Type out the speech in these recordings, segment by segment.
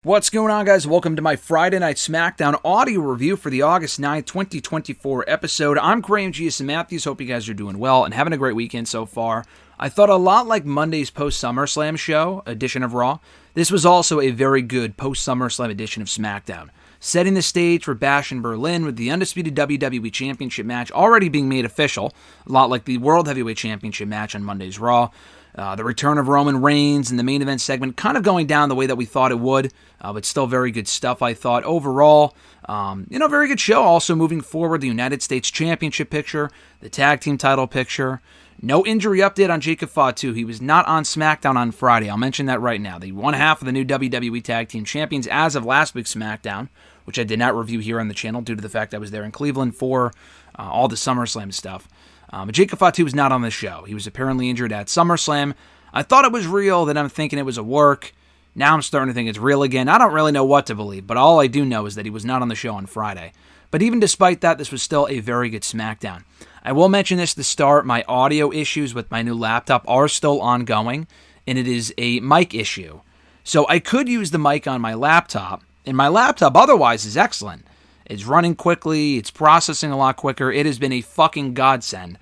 What's going on, guys? Welcome to my Friday Night SmackDown audio review for the August 9th, 2024 episode. I'm Graham G.S. Matthews. Hope you guys are doing well and having a great weekend so far. I thought a lot like Monday's post-SummerSlam show edition of Raw, this was also a very good post-SummerSlam edition of SmackDown, setting the stage for Bash in Berlin with the undisputed WWE Championship match already being made official, a lot like the World Heavyweight Championship match on Monday's Raw. The return of Roman Reigns in the main event segment kind of going down the way that we thought it would, but still very good stuff, I thought. Overall, very good show. Also moving forward, the United States Championship picture, the Tag Team title picture. No injury update on Jacob Fatu. He was not on SmackDown on Friday. I'll mention that right now. The one half of the new WWE Tag Team Champions as of last week's SmackDown, which I did not review here on the channel due to the fact I was there in Cleveland for all the SummerSlam stuff. But Jacob Fatu was not on the show. He was apparently injured at SummerSlam. I thought it was real, then I'm thinking it was a work. Now I'm starting to think it's real again. I don't really know what to believe, but all I do know is that he was not on the show on Friday. But even despite that, this was still a very good SmackDown. I will mention this to start. My audio issues with my new laptop are still ongoing, and it is a mic issue. So I could use the mic on my laptop, and my laptop otherwise is excellent. It's running quickly, it's processing a lot quicker. It has been a fucking godsend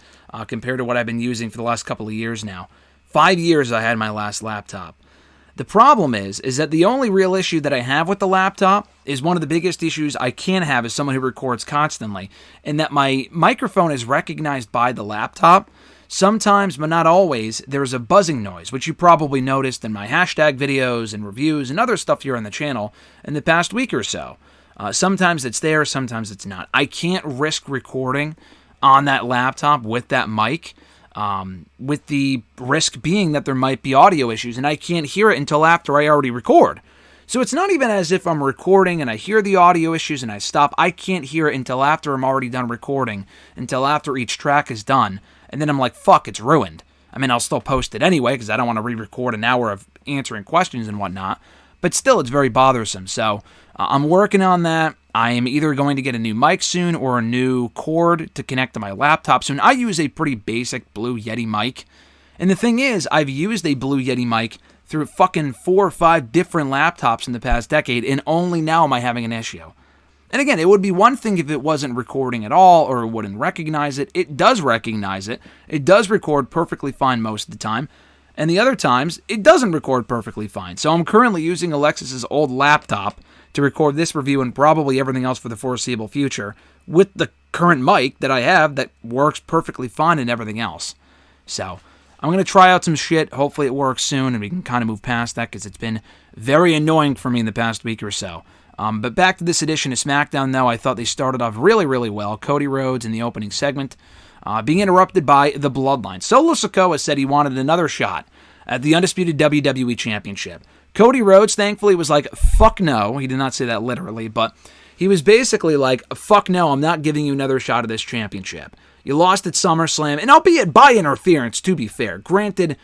compared to what I've been using for the last couple of years now. 5 years I had my last laptop. The problem is that the only real issue that I have with the laptop is one of the biggest issues I can have as someone who records constantly, and that my microphone is recognized by the laptop. Sometimes, but not always, there's a buzzing noise, which you probably noticed in my hashtag videos and reviews and other stuff here on the channel in the past week or so. Sometimes it's there, sometimes it's not. I can't risk recording on that laptop with that mic, with the risk being that there might be audio issues, and I can't hear it until after I already record. So it's not even as if I'm recording and I hear the audio issues and I stop. I can't hear it until after I'm already done recording, until after each track is done, and then I'm like, fuck, it's ruined. I mean, I'll still post it anyway, because I don't want to re-record an hour of answering questions and whatnot, but still, it's very bothersome. So I'm working on that. I am either going to get a new mic soon or a new cord to connect to my laptop soon. I use a pretty basic Blue Yeti mic. And the thing is, I've used a Blue Yeti mic through fucking 4 or 5 different laptops in the past decade, and only now am I having an issue. And again, it would be one thing if it wasn't recording at all or it wouldn't recognize it. It does recognize it. It does record perfectly fine most of the time. And the other times, it doesn't record perfectly fine. So I'm currently using Alexis's old laptop to record this review and probably everything else for the foreseeable future with the current mic that I have that works perfectly fine and everything else. So I'm going to try out some shit. Hopefully it works soon and we can kind of move past that because it's been very annoying for me in the past week or so. But back to this edition of SmackDown, though, I thought they started off really, really well. Cody Rhodes in the opening segment, being interrupted by the Bloodline. Solo Sikoa said he wanted another shot at the undisputed WWE Championship. Cody Rhodes, thankfully, was like, fuck no. He did not say that literally, but he was basically like, fuck no, I'm not giving you another shot at this championship. You lost at SummerSlam, and albeit by interference, to be fair. Granted,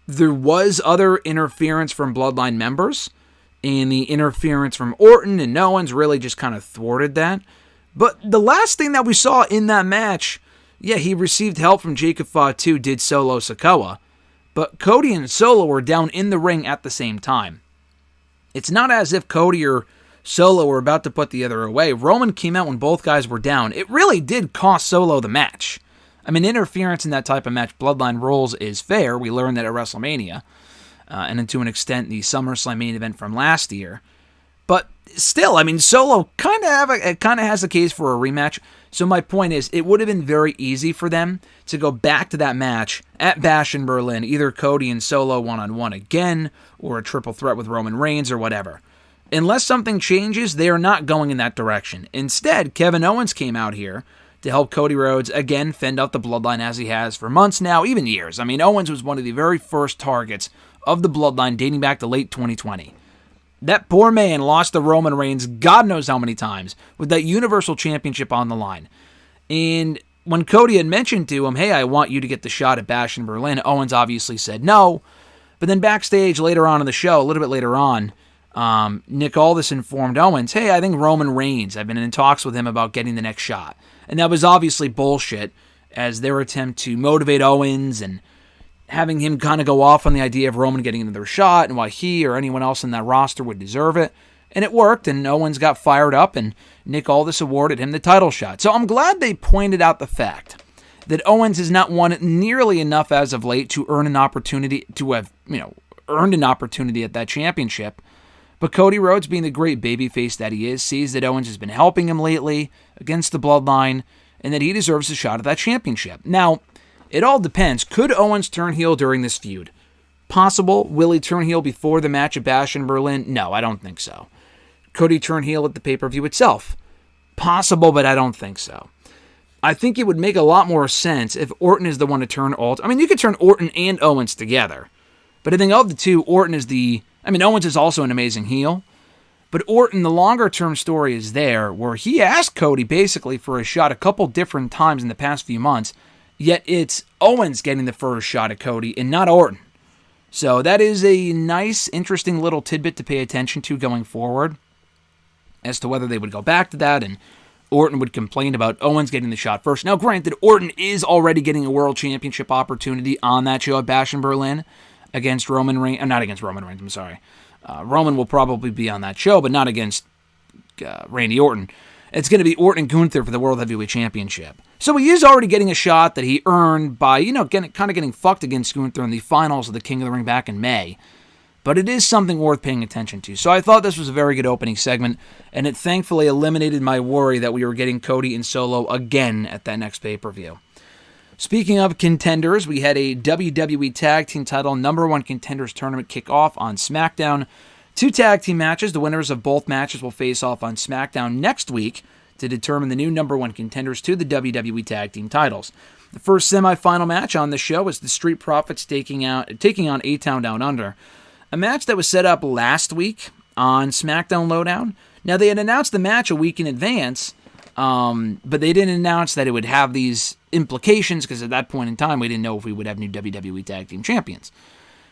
there was other interference from Bloodline members, and the interference from Orton and Owens really just kind of thwarted that. But the last thing that we saw in that match, yeah, he received help from Jacob Fatu, did Solo Sikoa, but Cody and Solo were down in the ring at the same time. It's not as if Cody or Solo were about to put the other away. Roman came out when both guys were down. It really did cost Solo the match. I mean, interference in that type of match, Bloodline rules, is fair. We learned that at WrestleMania, and to an extent, the SummerSlam main event from last year. But still, I mean, Solo kind of has a case for a rematch. So my point is, it would have been very easy for them to go back to that match at Bash in Berlin, either Cody and Solo one-on-one again, or a triple threat with Roman Reigns or whatever. Unless something changes, they are not going in that direction. Instead, Kevin Owens came out here to help Cody Rhodes, again, fend out the Bloodline as he has for months now, even years. I mean, Owens was one of the very first targets of the Bloodline dating back to late 2020. That poor man lost to Roman Reigns God knows how many times with that Universal Championship on the line. And when Cody had mentioned to him, hey, I want you to get the shot at Bash in Berlin, Owens obviously said no. But then backstage later on in the show, a little bit later on, Nick Aldis informed Owens, hey, I think Roman Reigns, I've been in talks with him about getting the next shot. And that was obviously bullshit as their attempt to motivate Owens and having him kind of go off on the idea of Roman getting another shot and why he or anyone else in that roster would deserve it. And it worked, and Owens got fired up, and Nick Aldis awarded him the title shot. So I'm glad they pointed out the fact that Owens has not won nearly enough as of late to earn an opportunity, to have, earned an opportunity at that championship. But Cody Rhodes, being the great babyface that he is, sees that Owens has been helping him lately against the Bloodline, and that he deserves a shot at that championship. Now, it all depends. Could Owens turn heel during this feud? Possible. Will he turn heel before the match at Bash in Berlin? No, I don't think so. Could he turn heel at the pay-per-view itself? Possible, but I don't think so. I think it would make a lot more sense if Orton is the one to turn you could turn Orton and Owens together. But I think of the two, Orton is Owens is also an amazing heel. But Orton, the longer-term story is there, where he asked Cody basically for a shot a couple different times in the past few months, yet it's Owens getting the first shot at Cody and not Orton. So that is a nice, interesting little tidbit to pay attention to going forward, as to whether they would go back to that and Orton would complain about Owens getting the shot first. Now, granted, Orton is already getting a world championship opportunity on that show at Bash in Berlin against Roman Reigns. Not against Roman Reigns, I'm sorry. Roman will probably be on that show, but not against Randy Orton. It's going to be Orton and Gunther for the World Heavyweight Championship. So he is already getting a shot that he earned by, getting fucked against Gunther in the finals of the King of the Ring back in May. But it is something worth paying attention to. So I thought this was a very good opening segment, and it thankfully eliminated my worry that we were getting Cody and Solo again at that next pay-per-view. Speaking of contenders, we had a WWE Tag Team title #1 contenders tournament kick off on SmackDown. 2 tag team matches. The winners of both matches will face off on SmackDown next week to determine the new #1 contenders to the WWE Tag Team titles. The first semifinal match on the show is the Street Profits taking on A-Town Down Under. A match that was set up last week on SmackDown Lowdown. Now, they had announced the match a week in advance, but they didn't announce that it would have these implications, because at that point in time, we didn't know if we would have new WWE Tag Team Champions.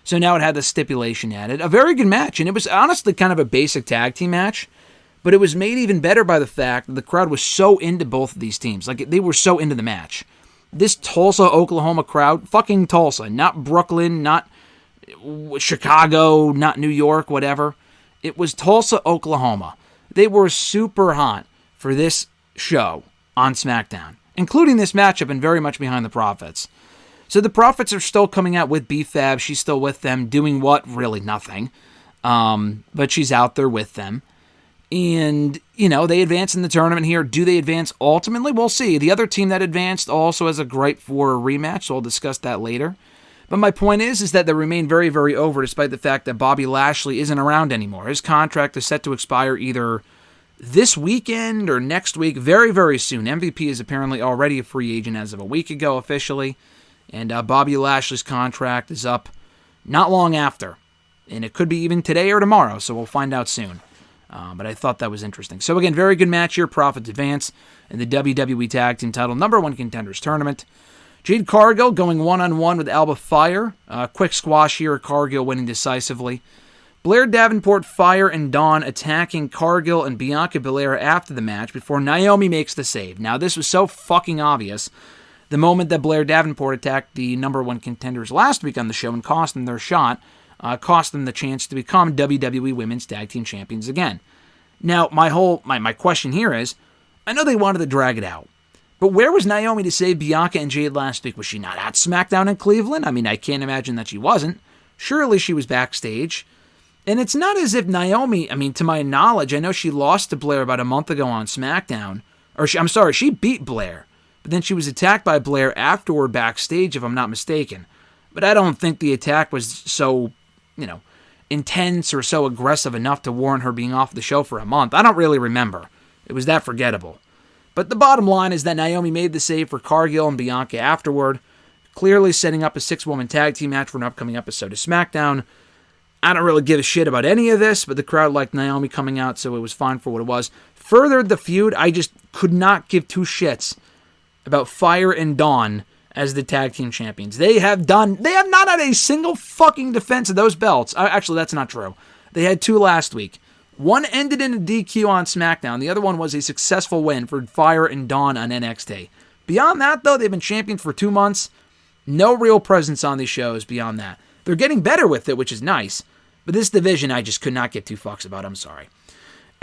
So now it had the stipulation added. A very good match, and it was honestly kind of a basic tag team match, but it was made even better by the fact that the crowd was so into both of these teams. Like, they were so into the match. This Tulsa, Oklahoma crowd, fucking Tulsa, not Brooklyn, not Chicago, not New York, whatever. It was Tulsa, Oklahoma. They were super hot for this show on SmackDown, including this matchup, and very much behind the Profits. So the Profits are still coming out with B-Fab. She's still with them, doing what? Really nothing. But she's out there with them. And, they advance in the tournament here. Do they advance ultimately? We'll see. The other team that advanced also has a gripe for a rematch, so I'll discuss that later. But my point is that they remain very, very over, despite the fact that Bobby Lashley isn't around anymore. His contract is set to expire either this weekend or next week, very, very soon. MVP is apparently already a free agent as of a week ago officially. And Bobby Lashley's contract is up not long after. And it could be even today or tomorrow, so we'll find out soon. But I thought that was interesting. So again, very good match here. Profits advance in the WWE Tag Team title #1 contenders tournament. Jade Cargill going one-on-one with Alba Fyre. Quick squash here, Cargill winning decisively. Blair Davenport, Fyre, and Dawn attacking Cargill and Bianca Belair after the match before Naomi makes the save. Now, this was so fucking obvious. The moment that Blair Davenport attacked the #1 contenders last week on the show and cost them their shot, cost them the chance to become WWE Women's Tag Team Champions again. Now, my question here is, I know they wanted to drag it out, but where was Naomi to save Bianca and Jade last week? Was she not at SmackDown in Cleveland? I can't imagine that she wasn't. Surely she was backstage. And it's not as if Naomi, to my knowledge, I know she lost to Blair about a month ago on SmackDown. She beat Blair. But then she was attacked by Blair afterward backstage, if I'm not mistaken. But I don't think the attack was so, intense or so aggressive enough to warrant her being off the show for a month. I don't really remember. It was that forgettable. But the bottom line is that Naomi made the save for Cargill and Bianca afterward, clearly setting up a 6-woman tag team match for an upcoming episode of SmackDown. I don't really give a shit about any of this, but the crowd liked Naomi coming out, so it was fine for what it was. Furthered the feud, I just could not give two shits about Fyre and Dawn as the tag team champions. They have not had a single fucking defense of those belts. Actually, that's not true. They had 2 last week. One ended in a DQ on SmackDown. The other one was a successful win for Fyre and Dawn on NXT. Beyond that, though, they've been champions for 2 months. No real presence on these shows beyond that. They're getting better with it, which is nice. But this division, I just could not get 2 fucks about. I'm sorry.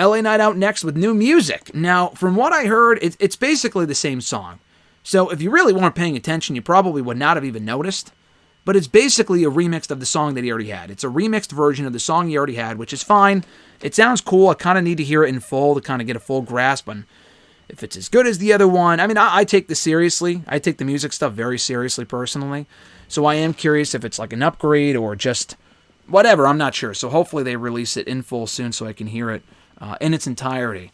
LA Knight out next with new music. Now, from what I heard, it's basically the same song. So if you really weren't paying attention, you probably would not have even noticed. But it's basically a remix of the song that he already had. It's a remixed version of the song he already had, which is fine. It sounds cool. I kind of need to hear it in full to kind of get a full grasp on if it's as good as the other one. I mean, I take this seriously. I take the music stuff very seriously personally. So I am curious if it's like an upgrade or just whatever. I'm not sure. So hopefully they release it in full soon so I can hear it in its entirety.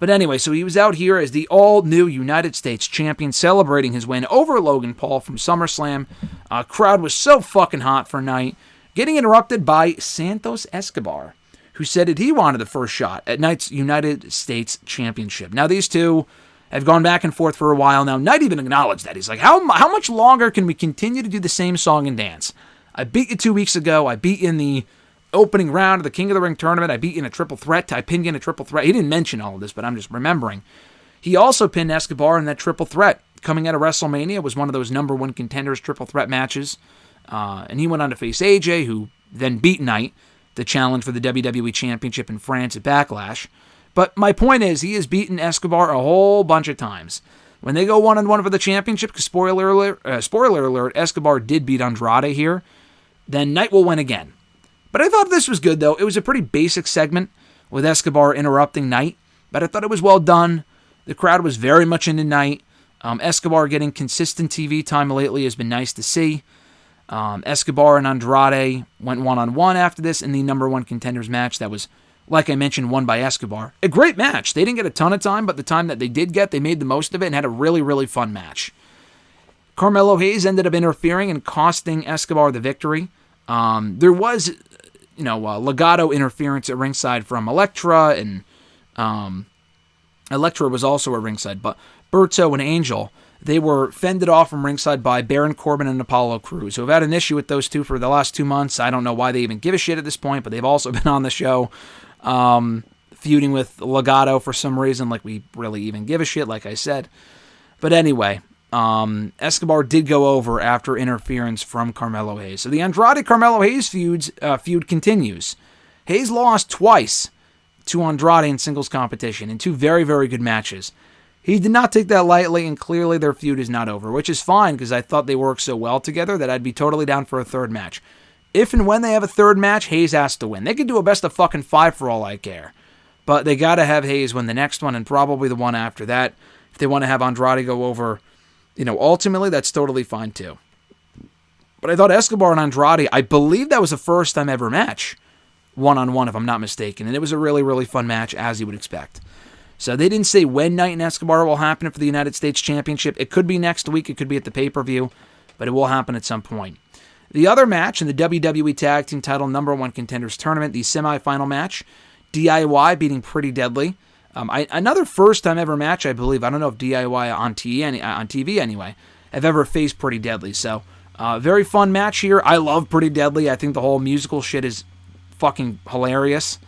But anyway, so he was out here as the all-new United States champion, celebrating his win over Logan Paul from SummerSlam. Crowd was so fucking hot for Knight, getting interrupted by Santos Escobar, who said that he wanted the first shot at Knight's United States Championship. Now, these two have gone back and forth for a while now. Knight even acknowledged that. He's like, how much longer can we continue to do the same song and dance? I beat you 2 weeks ago. I beat you in the opening round of the King of the Ring tournament. I beat you in a triple threat. I pinned you in a triple threat. He didn't mention all of this, but I'm just remembering. He also pinned Escobar in that triple threat. Coming out of WrestleMania, was one of those number one contenders triple threat matches. And he went on to face AJ, who then beat Knight to challenge for the WWE Championship in France at Backlash. But my point is, he has beaten Escobar a whole bunch of times. When they go one-on-one for the championship, because spoiler alert, Escobar did beat Andrade here, then Knight will win again. But I thought this was good, though. It was a pretty basic segment with Escobar interrupting Knight, but I thought it was well done. The crowd was very much into Knight. Escobar getting consistent TV time lately has been nice to see. Escobar and Andrade went one-on-one after this in the number one contenders match that was, like I mentioned, won by Escobar. A great match. They didn't get a ton of time, but the time that they did get, they made the most of it and had a really, really fun match. Carmelo Hayes ended up interfering and costing Escobar the victory. There was, legato interference at ringside from Elektra, and Elektra was also at ringside, but Berto and Angel, they were fended off from ringside by Baron Corbin and Apollo Crews, who have had an issue with those two for the last 2 months. I don't know why they even give a shit at this point, but they've also been on the show feuding with Legato for some reason, like we really even give a shit, like I said. But anyway, Escobar did go over after interference from Carmelo Hayes. So the Andrade-Carmelo Hayes feud continues. Hayes lost twice to Andrade in singles competition in 2 very, very good matches. He did not take that lightly, and clearly their feud is not over, which is fine because I thought they worked so well together that I'd be totally down for a third match. If and when they have a third match, Hayes has to win. They could do a best of fucking 5 for all I care. But they got to have Hayes win the next one and probably the one after that. If they want to have Andrade go over, ultimately, that's totally fine too. But I thought Escobar and Andrade, I believe that was a first time ever match, one-on-one if I'm not mistaken. And it was a really, really fun match, as you would expect. So they didn't say when Knight and Escobar will happen for the United States Championship. It could be next week. It could be at the pay-per-view. But it will happen at some point. The other match in the WWE Tag Team Title number one contenders tournament, the semifinal match, DIY beating Pretty Deadly. Another first-time ever match, I believe. I don't know if DIY on TV anyway have ever faced Pretty Deadly. So, very fun match here. I love Pretty Deadly. I think the whole musical shit is fucking hilarious.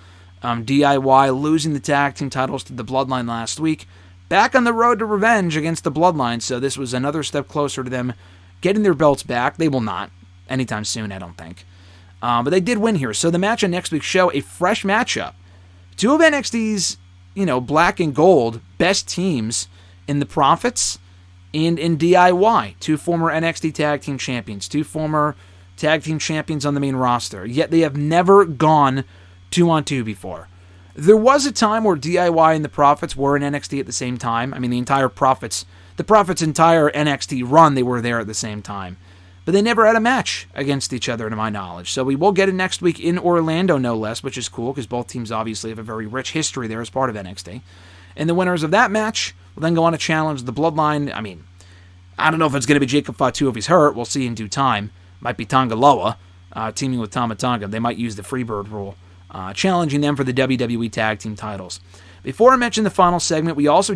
DIY losing the tag team titles to the Bloodline last week. Back on the road to revenge against the Bloodline, so this was another step closer to them getting their belts back. They will not anytime soon, I don't think. But they did win here. So the match on next week's show, a fresh matchup. 2 of NXT's, black and gold best teams in the Profits and in DIY. 2 former NXT Tag Team Champions. 2 former Tag Team Champions on the main roster. Yet they have never gone 2-on-2 before. There was a time where DIY and the Profits were in NXT at the same time. I mean, the Profits' entire NXT run, they were there at the same time. But they never had a match against each other, to my knowledge. So we will get it next week in Orlando, no less, which is cool, because both teams obviously have a very rich history there as part of NXT. And the winners of that match will then go on to challenge the Bloodline. I mean, I don't know if it's going to be Jacob Fatu if he's hurt. We'll see in due time. Might be Tonga Loa, teaming with Tama Tonga. They might use the Freebird rule. Challenging them for the WWE Tag Team titles. Before I mention the final segment, we also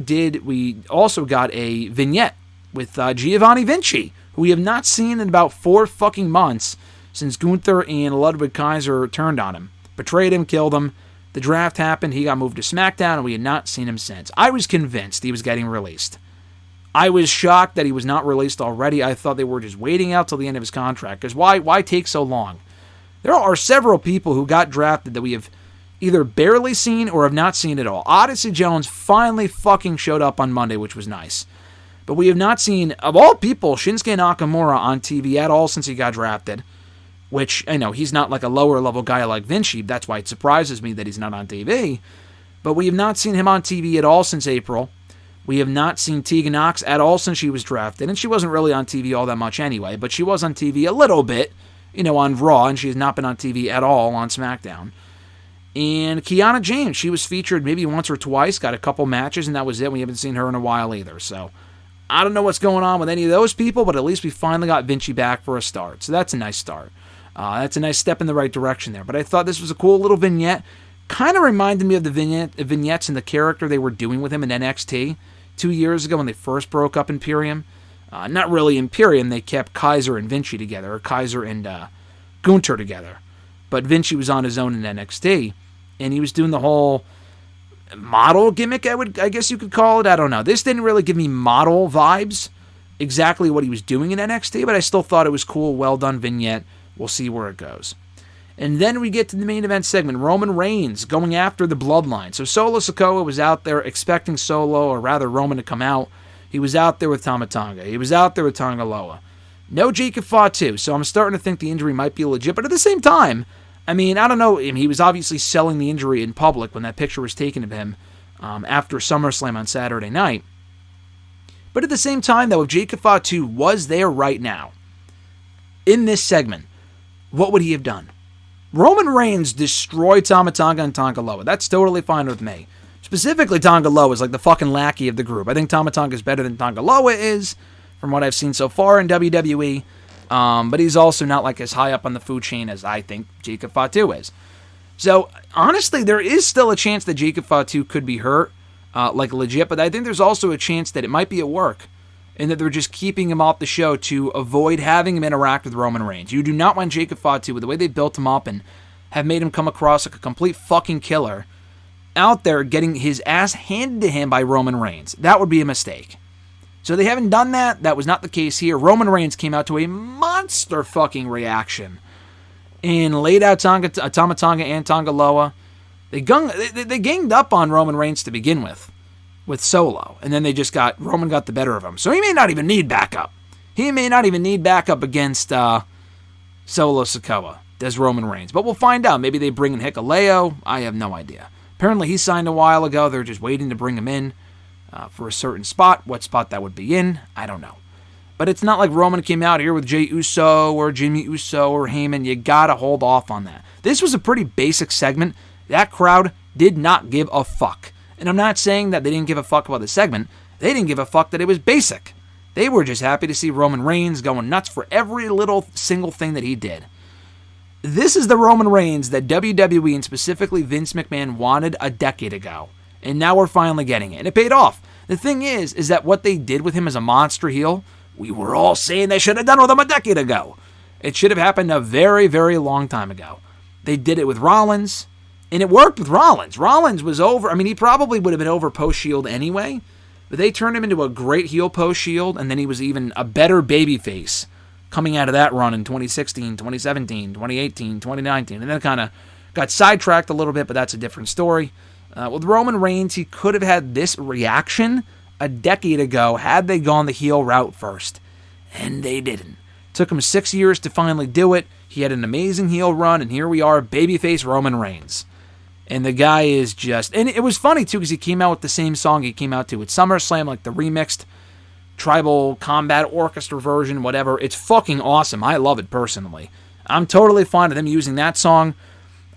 got a vignette with Giovanni Vinci, who we have not seen in about 4 fucking months since Gunther and Ludwig Kaiser turned on him. Betrayed him, killed him. The draft happened, he got moved to SmackDown, and we had not seen him since. I was convinced he was getting released. I was shocked that he was not released already. I thought they were just waiting out till the end of his contract, because why take so long? There are several people who got drafted that we have either barely seen or have not seen at all. Odyssey Jones finally fucking showed up on Monday, which was nice. But we have not seen, of all people, Shinsuke Nakamura on TV at all since he got drafted. Which, I know, he's not like a lower-level guy like Vinci. That's why it surprises me that he's not on TV. But we have not seen him on TV at all since April. We have not seen Tegan Nox at all since she was drafted. And she wasn't really on TV all that much anyway. But she was on TV a little bit, on Raw. And she has not been on TV at all on SmackDown. And Kiana James, she was featured maybe once or twice. Got a couple matches, and that was it. We haven't seen her in a while either. So, I don't know what's going on with any of those people. But at least we finally got Vinci back for a start. So that's a nice start. That's a nice step in the right direction there. But I thought this was a cool little vignette. Kind of reminded me of the vignettes and the character they were doing with him in NXT 2 years ago when they first broke up Imperium. Not really Imperium. They kept Kaiser and Vinci together. Or Kaiser and Gunther together. But Vinci was on his own in NXT. And he was doing the whole model gimmick, I guess you could call it. I don't know. This didn't really give me model vibes. Exactly what he was doing in NXT. But I still thought it was cool. Well done vignette. We'll see where it goes. And then we get to the main event segment. Roman Reigns going after the Bloodline. So Solo Sikoa was out there expecting Solo, or rather Roman, to come out. He was out there with Tama Tonga. He was out there with Tonga Loa. No Jacob Fatu. So I'm starting to think the injury might be legit. But at the same time, I don't know. He was obviously selling the injury in public when that picture was taken of him after SummerSlam on Saturday night. But at the same time, though, if Jacob Fatu was there right now, in this segment, what would he have done? Roman Reigns destroyed Tama Tonga and Tonga Loa. That's totally fine with me. Specifically, Tonga Loa is like the fucking lackey of the group. I think Tama Tonga is better than Tonga Loa is, from what I've seen so far in WWE. But he's also not like as high up on the food chain as I think Jacob Fatu is. So, honestly, there is still a chance that Jacob Fatu could be hurt, like legit. But I think there's also a chance that it might be at work. And that they're just keeping him off the show to avoid having him interact with Roman Reigns. You do not want Jacob Fatu, with the way they built him up and have made him come across like a complete fucking killer, out there getting his ass handed to him by Roman Reigns. That would be a mistake. So they haven't done that. That was not the case here. Roman Reigns came out to a monster fucking reaction and laid out Tama Tonga and Tonga Loa. They ganged up on Roman Reigns to begin with Solo, and then Roman got the better of him. So he may not even need backup. He may not even need backup against Solo Sikoa, does Roman Reigns. But we'll find out. Maybe they bring in Hikuleo. I have no idea. Apparently he signed a while ago. They're just waiting to bring him in for a certain spot. What spot that would be in, I don't know. But it's not like Roman came out here with Jey Uso or Jimmy Uso or Heyman. You gotta hold off on that. This was a pretty basic segment. That crowd did not give a fuck. And I'm not saying that they didn't give a fuck about the segment. They didn't give a fuck that it was basic. They were just happy to see Roman Reigns going nuts for every little single thing that he did. This is the Roman Reigns that WWE and specifically Vince McMahon wanted a decade ago. And now we're finally getting it. And it paid off. The thing is that what they did with him as a monster heel, we were all saying they should have done with him a decade ago. It should have happened a very, very long time ago. They did it with Rollins. And it worked with Rollins. Rollins was over. He probably would have been over post-Shield anyway. But they turned him into a great heel post-Shield. And then he was even a better babyface coming out of that run in 2016, 2017, 2018, 2019. And then kind of got sidetracked a little bit, but that's a different story. With Roman Reigns, he could have had this reaction a decade ago had they gone the heel route first. And they didn't. Took him 6 years to finally do it. He had an amazing heel run, and here we are, babyface Roman Reigns. And the guy is just... And it was funny, too, because he came out with the same song he came out to at SummerSlam, like the remixed Tribal Combat Orchestra version, whatever. It's fucking awesome. I love it, personally. I'm totally fond of them using that song.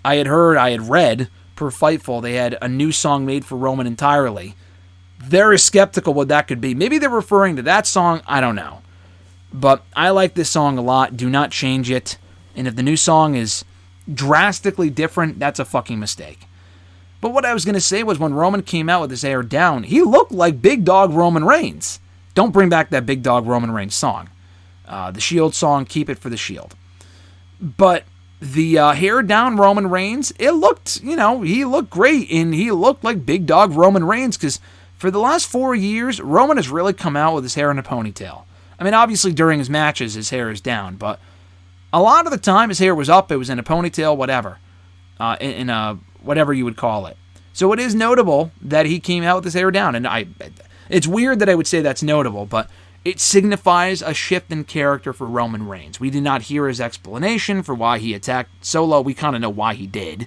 I had read, per Fightful, they had a new song made for Roman entirely. Very skeptical what that could be. Maybe they're referring to that song. I don't know. But I like this song a lot. Do not change it. And if the new song is drastically different, that's a fucking mistake. But what I was going to say was when Roman came out with his hair down, he looked like Big Dog Roman Reigns. Don't bring back that Big Dog Roman Reigns song. The Shield song, keep it for the Shield. But the hair down Roman Reigns, it looked, he looked great. And he looked like Big Dog Roman Reigns because for the last 4 years, Roman has really come out with his hair in a ponytail. Obviously during his matches, his hair is down, but a lot of the time his hair was up, it was in a ponytail, whatever. In a whatever you would call it. So it is notable that he came out with his hair down. And it's weird that I would say that's notable, but it signifies a shift in character for Roman Reigns. We did not hear his explanation for why he attacked Solo. We kind of know why he did.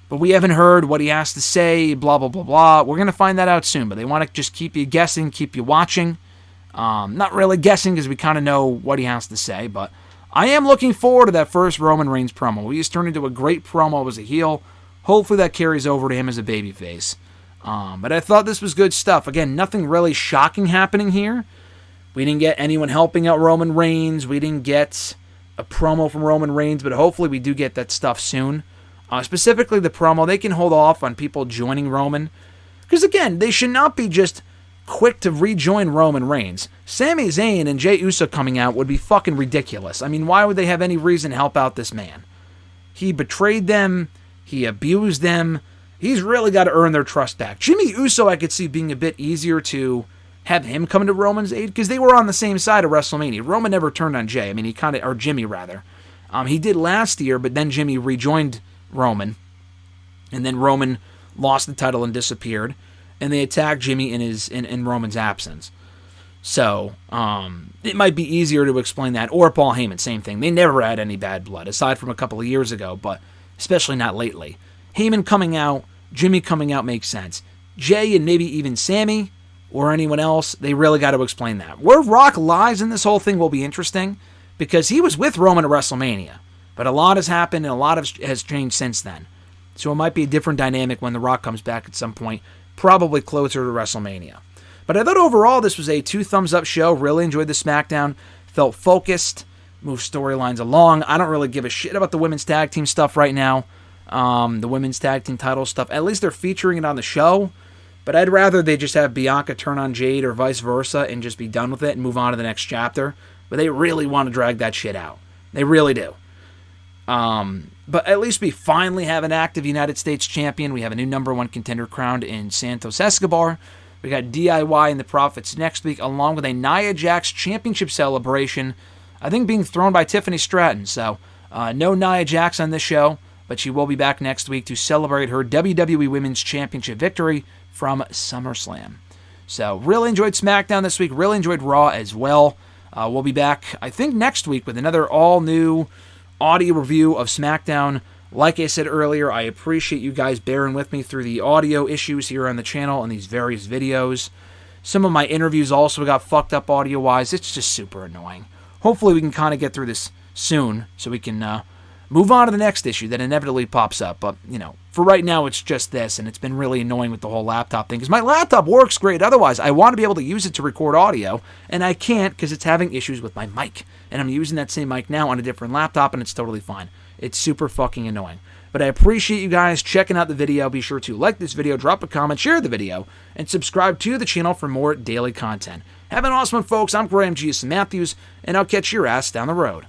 But we haven't heard what he has to say, blah, blah, blah, blah. We're going to find that out soon, but they want to just keep you guessing, keep you watching. Not really guessing because we kind of know what he has to say, but I am looking forward to that first Roman Reigns promo. He has turned into a great promo as a heel. Hopefully that carries over to him as a babyface. But I thought this was good stuff. Again, nothing really shocking happening here. We didn't get anyone helping out Roman Reigns. We didn't get a promo from Roman Reigns, but hopefully we do get that stuff soon. Specifically the promo, they can hold off on people joining Roman. Because again, they should not be just quick to rejoin Roman Reigns. Sami Zayn and Jey Uso coming out would be fucking ridiculous. I mean, why would they have any reason to help out this man? He betrayed them. He abused them. He's really got to earn their trust back. Jimmy Uso, I could see being a bit easier to have him come to Roman's aid because they were on the same side of WrestleMania. Roman never turned on Jey. I mean, or Jimmy rather. He did last year, but then Jimmy rejoined Roman, and then Roman lost the title and disappeared, and they attacked Jimmy in Roman's absence. So, it might be easier to explain that. Or Paul Heyman, same thing. They never had any bad blood, aside from a couple of years ago, but especially not lately. Heyman coming out, Jimmy coming out makes sense. Jey and maybe even Sammy or anyone else, they really got to explain that. Where Rock lies in this whole thing will be interesting, because he was with Roman at WrestleMania, but a lot has happened and a lot has changed since then. So it might be a different dynamic when The Rock comes back at some point, probably closer to WrestleMania. But I thought overall this was a 2 thumbs up show. Really enjoyed the SmackDown. Felt focused. Moved storylines along. I don't really give a shit about the women's tag team stuff right now. The women's tag team title stuff. At least they're featuring it on the show. But I'd rather they just have Bianca turn on Jade or vice versa and just be done with it and move on to the next chapter. But they really want to drag that shit out. They really do. But at least we finally have an active United States champion. We have a new #1 contender crowned in Santos Escobar. We got DIY and the Profits next week, along with a Nia Jax championship celebration, I think being thrown by Tiffany Stratton. So, no Nia Jax on this show, but she will be back next week to celebrate her WWE Women's Championship victory from SummerSlam. So, really enjoyed SmackDown this week. Really enjoyed Raw as well. We'll be back, I think, next week with another all-new audio review of SmackDown. Like I said earlier, I appreciate you guys bearing with me through the audio issues here on the channel and these various videos. Some of my interviews also got fucked up audio-wise. It's just super annoying. Hopefully we can kind of get through this soon so we can move on to the next issue that inevitably pops up. But, for right now, it's just this, and it's been really annoying with the whole laptop thing, because my laptop works great otherwise. I want to be able to use it to record audio, and I can't because it's having issues with my mic. And I'm using that same mic now on a different laptop, and it's totally fine. It's super fucking annoying. But I appreciate you guys checking out the video. Be sure to like this video, drop a comment, share the video, and subscribe to the channel for more daily content. Have an awesome one, folks. I'm Graham G. Matthews, and I'll catch your ass down the road.